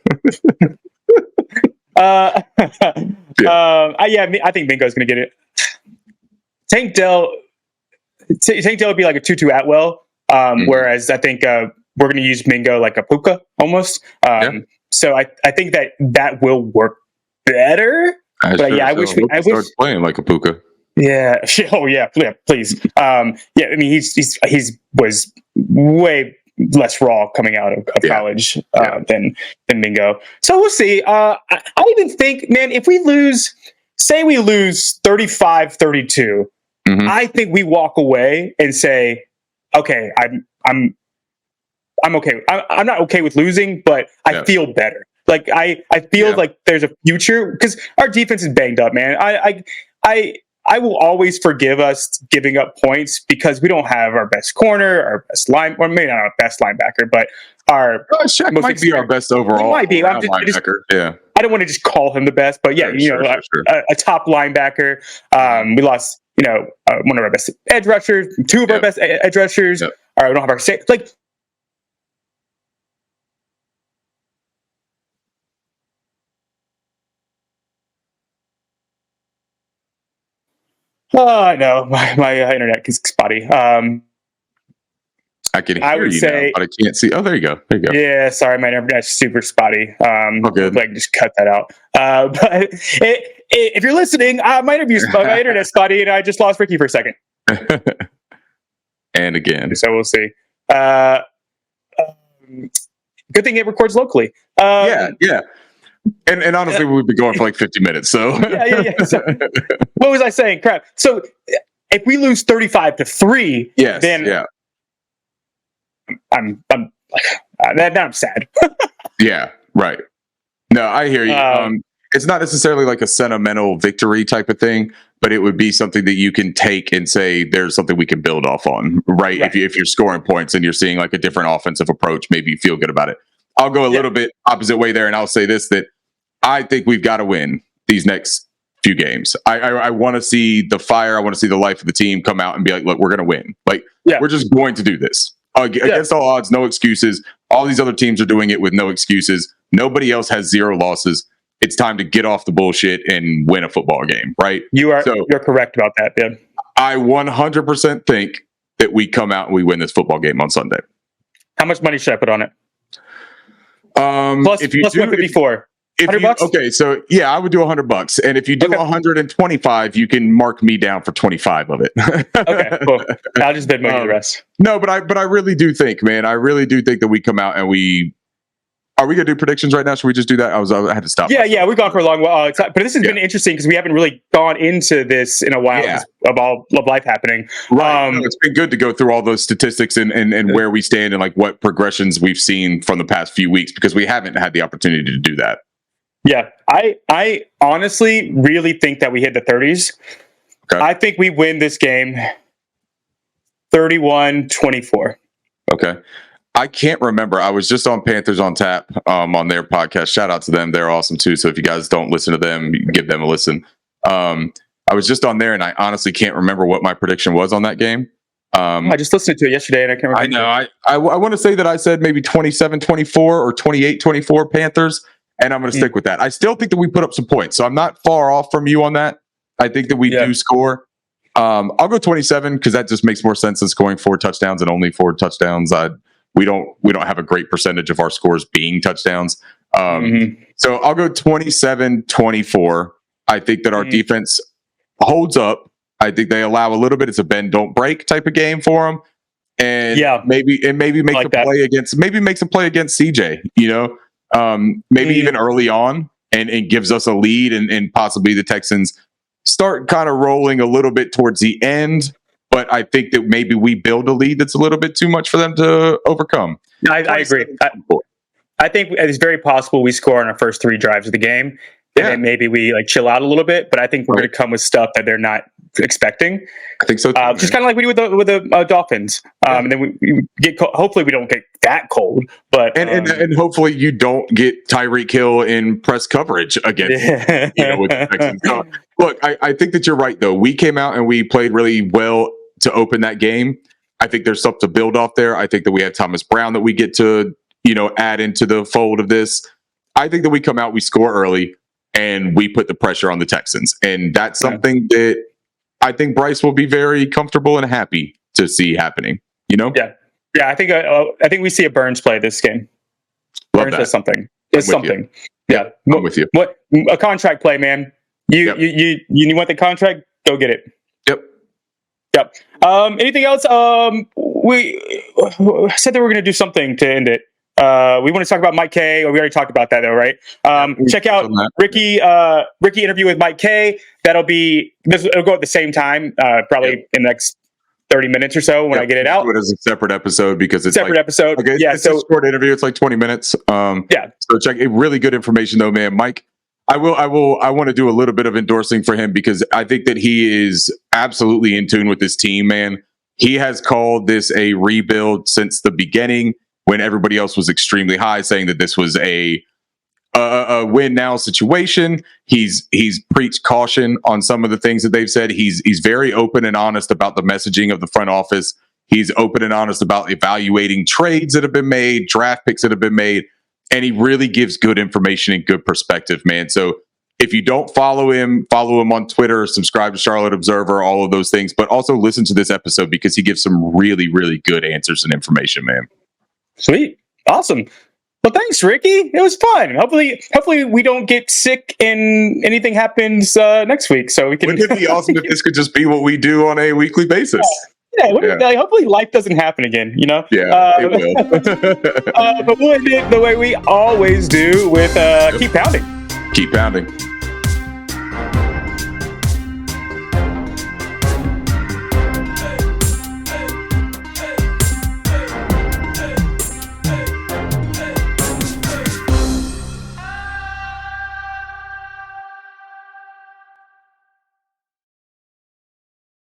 I think Mingo's going to get it. Tank Dell would be like a Tutu Atwell, whereas I think we're going to use Mingo like a Puka almost. So I think that will work better. I wish playing like a Puka. Yeah. Oh yeah. Please. I mean, he's was way less raw coming out of college than Mingo. So we'll see. I even think, man, if we lose 35-32, I think we walk away and say, okay, I'm okay. I'm not okay with losing, but I feel better. Like I feel like there's a future, because our defense is banged up, man. I will always forgive us giving up points because we don't have our best corner, our best or maybe not our best linebacker, but our Shaq might be our best overall. Might be. Linebacker. I don't want to know, just call him the best, but a top linebacker. We lost, one of our best edge rushers, two of our best edge rushers. Or we don't have our like. Oh, I know my internet is spotty. I can hear you now, but I can't see. Oh, there you go. Yeah, sorry, my internet's super spotty. Good. I can just cut that out. But if you're listening, my internet's spotty, and I just lost Ricky for a second. And again, so we'll see. Good thing it records locally. Yeah. And honestly, we've been going for like 50 minutes. So So, what was I saying? Crap. So if we lose 35-3, then I'm sad. Yeah, right. No, I hear you. It's not necessarily like a sentimental victory type of thing, but it would be something that you can take and say there's something we can build off on, right? If you're scoring points and you're seeing like a different offensive approach, maybe you feel good about it. I'll go a little bit opposite way there, and I'll say this, that I think we've got to win these next few games. I want to see the fire. I want to see the life of the team come out and be like, look, we're going to win. Like, we're just going to do this. Against all odds, no excuses. All these other teams are doing it with no excuses. Nobody else has 0 losses. It's time to get off the bullshit and win a football game, right? You're correct about that, yeah. I 100% think that we come out and we win this football game on Sunday. How much money should I put on it? Plus 154. $100? Okay, so I would do $100, and if you do 125, you can mark me down for 25 of it. Okay, cool. I'll just bid money the rest. No, but I really do think, man, that we come out and are we gonna do predictions right now? Should we just do that? I had to stop. Yeah, we've gone for a long while. But this has been interesting because we haven't really gone into this in a while of life happening. Right. It's been good to go through all those statistics and where we stand and like what progressions we've seen from the past few weeks, because we haven't had the opportunity to do that. Yeah, I honestly really think that we hit the 30s. Okay. I think we win this game 31-24. Okay. I can't remember. I was just on Panthers on Tap on their podcast. Shout out to them. They're awesome too. So if you guys don't listen to them, you can give them a listen. I was just on there and I honestly can't remember what my prediction was on that game. I just listened to it yesterday and I can't remember. I know. I want to say that I said maybe 27-24 or 28-24 Panthers. And I'm going to stick with that. I still think that we put up some points. So I'm not far off from you on that. I think that we do score. I'll go 27 because that just makes more sense than scoring 4 touchdowns and only 4 touchdowns. We don't have a great percentage of our scores being touchdowns. So I'll go 27-24. I think that our defense holds up. I think they allow a little bit. It's a bend don't break type of game for them, and maybe makes like a play against CJ. Maybe even early on, and gives us a lead, and possibly the Texans start kind of rolling a little bit towards the end. But I think that maybe we build a lead that's a little bit too much for them to overcome. I agree. I think it's very possible we score on our first 3 drives of the game. And then maybe we like chill out a little bit, but I think we're going to come with stuff that they're not expecting. I think so too, just kind of like we do with the Dolphins. And then we get hopefully we don't get that cold, but and hopefully you don't get Tyreek Hill in press coverage against with the Texans. So, look, I think that you're right though. We came out and we played really well to open that game. I think there's stuff to build off there. I think that we have Thomas Brown that we get to add into the fold of this. I think that we come out, we score early, and we put the pressure on the Texans. And that's something that I think Bryce will be very comfortable and happy to see happening, Yeah. I think we see a Burns play this game. Burns does something. Yeah. I'm with you. What a contract play, man. You want the contract? Go get it. Yep. Anything else? We said that we're going to do something to end it. We want to talk about Mike K. We already talked about that though, right? Check out Ricky interview with Mike K. It'll go at the same time, probably in the next 30 minutes or so when I get it out. It is a separate episode because it's separate episode. Okay, it's a short interview. It's like 20 minutes. So check it. Really good information though, man. Mike, I want to do a little bit of endorsing for him because I think that he is absolutely in tune with this team, man. He has called this a rebuild since the beginning, when everybody else was extremely high, saying that this was a win now situation. He's preached caution on some of the things that they've said. He's very open and honest about the messaging of the front office. He's open and honest about evaluating trades that have been made, draft picks that have been made, and he really gives good information and good perspective, man. So if you don't follow him on Twitter, subscribe to Charlotte Observer, all of those things, but also listen to this episode because he gives some really, really good answers and information, man. Sweet. Awesome. Well, thanks, Ricky. It was fun. Hopefully we don't get sick and anything happens next week. So we can. Wouldn't it be awesome if this could just be what we do on a weekly basis? Hopefully life doesn't happen again, Yeah, it will. But we'll end it the way we always do with keep pounding. Keep pounding.